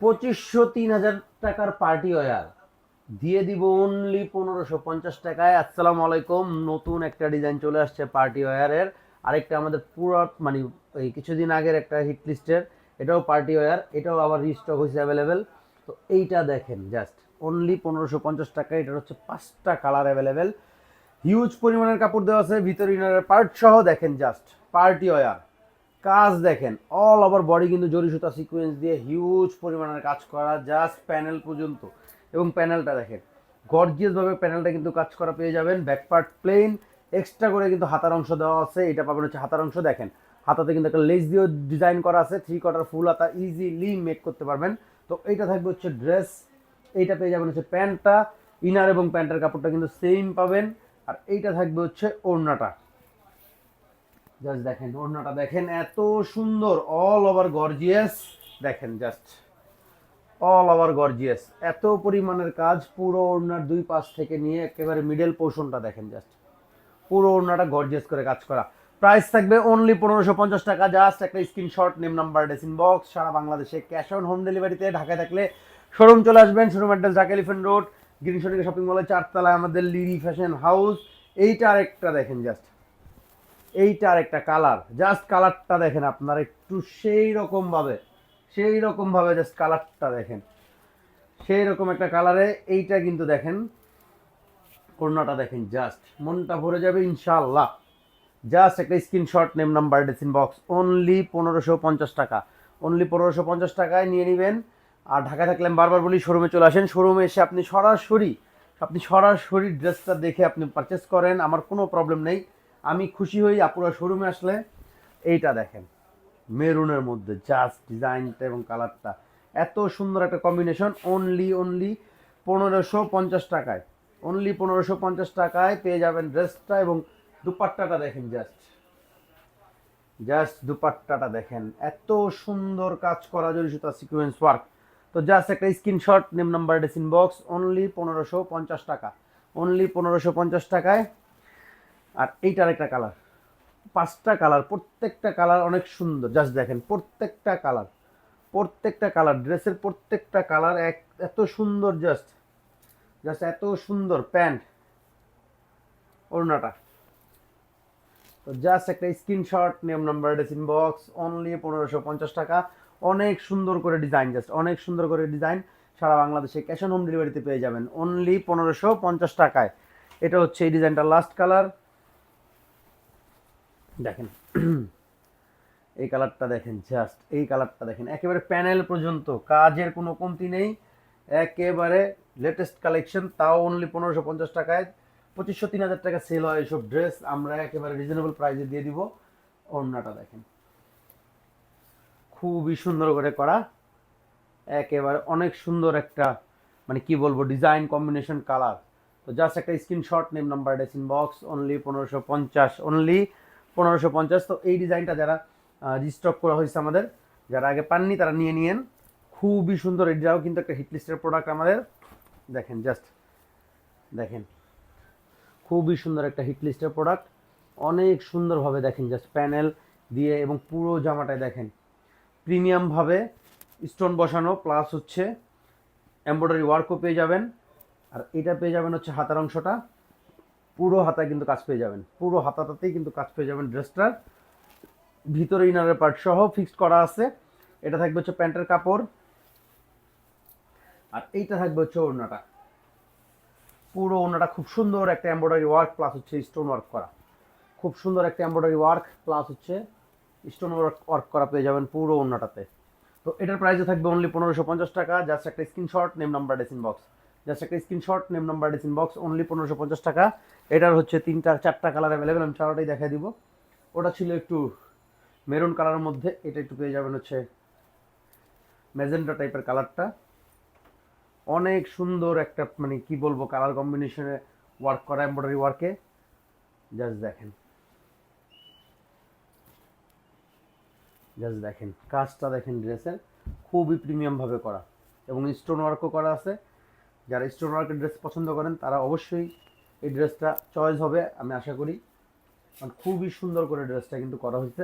2500 3000 টাকার party wear দিয়ে দিব অনলি 1550 টাকায়। আসসালামু আলাইকুম, নতুন একটা ডিজাইন চলে আসছে পার্টি ওয়্যারের। আরেকটা আমাদের পুরো মানে এই কিছুদিন আগের একটা হিট লিস্টের, এটাও পার্টি ওয়্যার, এটাও আবার রিস্টক হয়েছে অ্যাভেলেবেল। তো এইটা দেখেন জাস্ট অনলি 1550 টাকা। এটার হচ্ছে 5টা কালার অ্যাভেলেবেল, হিউজ পরিমাণের কাপড় দেওয়া আছে, ভিতর ইনারের পার্ট সহ দেখেন জাস্ট পার্টি ওয়্যার। কাজ দেখেন, অল ওভার বডি কিন্তু জরি সুতা সিকোয়েন্স দিয়ে হিউজ পরিমাণের কাজ করা, জাস্ট প্যানেল পর্যন্ত। এবং প্যানেলটা দেখেন, গর্জিয়াস ভাবে প্যানেলটা কিন্তু কাজ করা পেয়ে যাবেন। ব্যাক পার্ট প্লেন, এক্সট্রা করে কিন্তু হাতার অংশ দেওয়া আছে, এটা পাবেন হচ্ছে হাতার অংশ। দেখেন হাতাতে কিন্তু একটা লেস দিয়েও ডিজাইন করা আছে, 3/4 ফুল হাতা ইজিলি মেক করতে পারবেন। তো এইটা থাকবে হচ্ছে ড্রেস, এইটা পেয়ে যাবেন হচ্ছে প্যান্টটা। ইনার এবং প্যান্টের কাপড়টা কিন্তু সেম পাবেন। আর এইটা থাকবে হচ্ছে ওড়নাটা। জাস্ট দেখেন ওড়নাটা দেখেন, এত সুন্দর, অল ওভার গর্জিয়াস। দেখেন জাস্ট অল ওভার গর্জিয়াস, এত পরিমাণের কাজ পুরো ওড়নার দুই পাশ থেকে নিয়ে একেবারে মিডল পোর্শনটা দেখেন জাস্ট, পুরো ওড়নাটা গর্জিয়াস করে কাজ করা। প্রাইস থাকবে অনলি 1550 টাকা। জাস্ট একটা স্ক্রিনশট, নেম নাম্বার, ডেসিন বক্স, সারা বাংলাদেশে ক্যাশ অন হোম ডেলিভারিতে। ঢাকায় থাকলে শোরুম চলে আসবেন, showroom address Dhaka elephant road, green Sonica shopping মলের 4 তলায় আমাদের লিরি ফ্যাশন হাউস। এইটা আরেকটা দেখেন জাস্ট, এইটা আরেকটা কালার, জাস্ট কালারটা দেখেন আপনার একটু সেই রকম ভাবে জাস্ট কালারটা দেখেন, সেই রকম একটা কালারে। এইটা কিন্তু দেখেন ওড়নাটা দেখেন, জাস্ট মনটা ভরে যাবে ইনশাআল্লাহ। জাস্ট একটা screenshot, name number, ডেসিন box, only 1550 টাকা। অনলি 1550 টাকায় নিয়ে নেবেন। আর ঢাকা থাকলে আমি বারবার বলি, শোরুমে চলে আসেন, শোরুমে এসে আপনি সরাসরি ড্রেসটা দেখে আপনি পারচেস করেন, আমার কোনো প্রবলেম নেই। আমি খুশি হই আপুরা শোরুমে আসলে। এইটা দেখেন মেরুনের মধ্যে জাস্ট ডিজাইনটা এবং কালারটা, এত সুন্দর একটা কম্বিনেশন। অনলি 1550 টাকায়, অনলি 1550 টাকায় পেয়ে যাবেন ড্রেসটা। এবং দুপাট্টাটা দেখেন জাস্ট, দুপাট্টাটা দেখেন, এত সুন্দর কাজ করা জরি সুতা সিকোয়েন্স ওয়ার্ক। তো জাস্ট একটা screenshot, name number, ডেসিন box, only 1550 টাকা। অনলি 1550 টাকায়। আর এইটার একটা কালার, 5টা কালার, প্রত্যেকটা কালার অনেক সুন্দর। জাস্ট দেখেন প্রত্যেকটা কালার ড্রেসের প্রত্যেকটা কালার এত সুন্দর। জাস্ট জাস্ট এত সুন্দর প্যান্ট, ওড়নাটা। তো জাস্ট একটা screenshot, name number, ডেসিন box, only 1550 টাকা। অনেক সুন্দর করে ডিজাইন, জাস্ট অনেক সুন্দর করে ডিজাইন। সারা বাংলাদেশে ক্যাশ অন হোম ডেলিভারিতে পেয়ে যাবেন অনলি 1550 টাকায়। এটা হচ্ছে এই ডিজাইনটা লাস্ট কালার। দেখেন এই কালারটা দেখেন, জাস্ট এই কালারটা দেখেন, একেবারে প্যানেল পর্যন্ত কাজের কোনো কমতি নেই, একেবারে লেটেস্ট কালেকশন, তাও অনলি 1550 টাকায়। 2500 3000 টাকা সেল হয় এইসব ড্রেস, আমরা একেবারে রিজনেবল প্রাইসে দিয়ে দিব। ওড়নাটা দেখেন খুবই সুন্দর করে করা, একেবারে অনেক সুন্দর একটা মানে কি বলবো ডিজাইন কম্বিনেশন কালার। তো জাস্ট একটা screenshot, name number, ডেসিন box, only 1550। তো এই ডিজাইনটা যারা রিস্টক করা হয়েছে আমাদের, যারা আগে পাননি তারা নিয়ে নিয়েন, খুবই সুন্দর। এটাও কিন্তু একটা হিট লিস্টের প্রোডাক্ট আমাদের। দেখেন জাস্ট দেখেন, খুবই সুন্দর একটা হিট লিস্টের প্রোডাক্ট। অনেক সুন্দরভাবে দেখেন জাস্ট প্যানেল দিয়ে, এবং পুরো জামাটায় দেখেন প্রিমিয়ামভাবে স্টোন বসানো, প্লাস হচ্ছে এমব্রয়ডারি ওয়ার্কও পেয়ে যাবেন। আর এটা পেয়ে যাবেন হচ্ছে হাতার অংশটা, পুরো হাতায় কিন্তু কাজ পেয়ে যাবেন, পুরো হাতাটাতেই কিন্তু কাজ পেয়ে যাবেন ড্রেসটার। ভিতরে ইনারের পার্ট সহ ফিক্সড করা আছে। এটা থাকবে হচ্ছে প্যান্টের কাপড়। আর এইটা থাকবে হচ্ছে ওড়নাটা, পুরো ওড়নাটা খুব সুন্দর একটা এমব্রয়ডারি ওয়ার্ক প্লাস হচ্ছে স্টোন ওয়ার্ক করা, খুব সুন্দর একটা এমব্রয়ডারি ওয়ার্ক প্লাস হচ্ছে স্টোন ওয়ার্ক করা পেয়ে যাবেন পুরো ওড়নাটাতে। তো এটার প্রাইসে থাকবে অনলি 1550 টাকা। জাস্ট একটা screenshot, name number, ডেসিন box, just একটা screenshot, name number, ডেসিন box, only 1550 টাকা। এটার হচ্ছে 4টা কালার অ্যাভেলেবেল, আমি 4টাই দেখাই দিব। ওটা ছিল একটু মেরুন কালারের মধ্যে, এটা একটু পেয়ে যাবেন হচ্ছে ম্যাজেন্টা টাইপের কালারটা। অনেক সুন্দর একটা মানে কি বলবো কালার কম্বিনেশনে ওয়ার্ক করা এমব্রয়ডারি ওয়ার্কে। জাস্ট দেখেন, কাজটা দেখেন ড্রেসের, খুবই প্রিমিয়ামভাবে করা এবং স্টোন ওয়ার্কও করা আছে। যারা স্টোন ওয়ার্কের ড্রেস পছন্দ করেন তারা অবশ্যই এই ড্রেসটা চয়েস হবে আমি আশা করি, কারণ খুবই সুন্দর করে ড্রেসটা কিন্তু করা হয়েছে।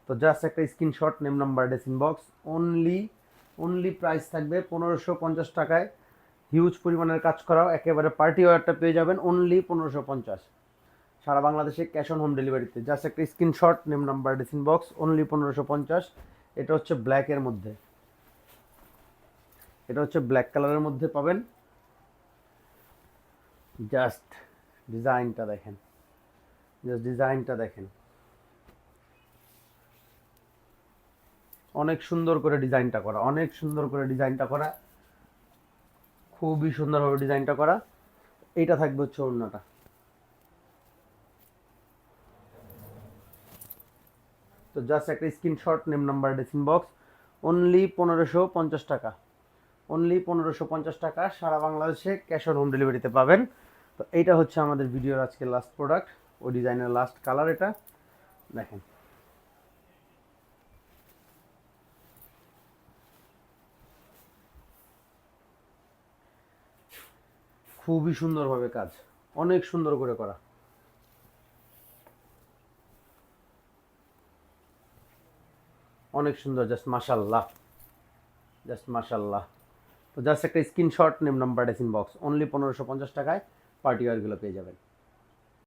তো জাস্ট একটা screenshot, name number address inbox. Only price থাকবে 1550 টাকায়। হিউজ পরিমাণের কাজ করাও একেবারে পার্টি ওয়্যারটা পেয়ে যাবেন অনলি 1550, সারা বাংলাদেশে ক্যাশ অন হোম ডেলিভারিতে। জাস্ট একটা screenshot, name number address inbox, only 1550। এটা হচ্ছে ব্ল্যাকের মধ্যে, এটা হচ্ছে ব্ল্যাক কালারের মধ্যে পাবেন। জাস্ট ডিজাইনটা দেখেন, জাস্ট ডিজাইনটা দেখেন, অনেক সুন্দর করে ডিজাইনটা করা, অনেক সুন্দর করে ডিজাইনটা করা, খুবই সুন্দরভাবে ডিজাইনটা করা। এইটা থাকবে হচ্ছে ওড়নাটা। তো জাস্ট একটা screenshot, name number address inbox, only 1550 টাকা, অনলি 1550 টাকা, সারা বাংলাদেশে ক্যাশ অন হোম ডেলিভারিতে পাবেন। তো এইটা হচ্ছে আমাদের ভিডিওর আজকে লাস্ট প্রোডাক্ট, ওই ডিজাইনের লাস্ট কালার। এটা দেখেন, খুবই সুন্দরভাবে কাজ, অনেক সুন্দর করে করা, অনেক সুন্দর, জাস্ট মাশাল্লাহ, জাস্ট মাশাল্লাহ। তো জাস্ট একটা screenshot, name number address inbox, only 1550 টাকায় পার্টি ওয়্যারগুলো পেয়ে যাবেন।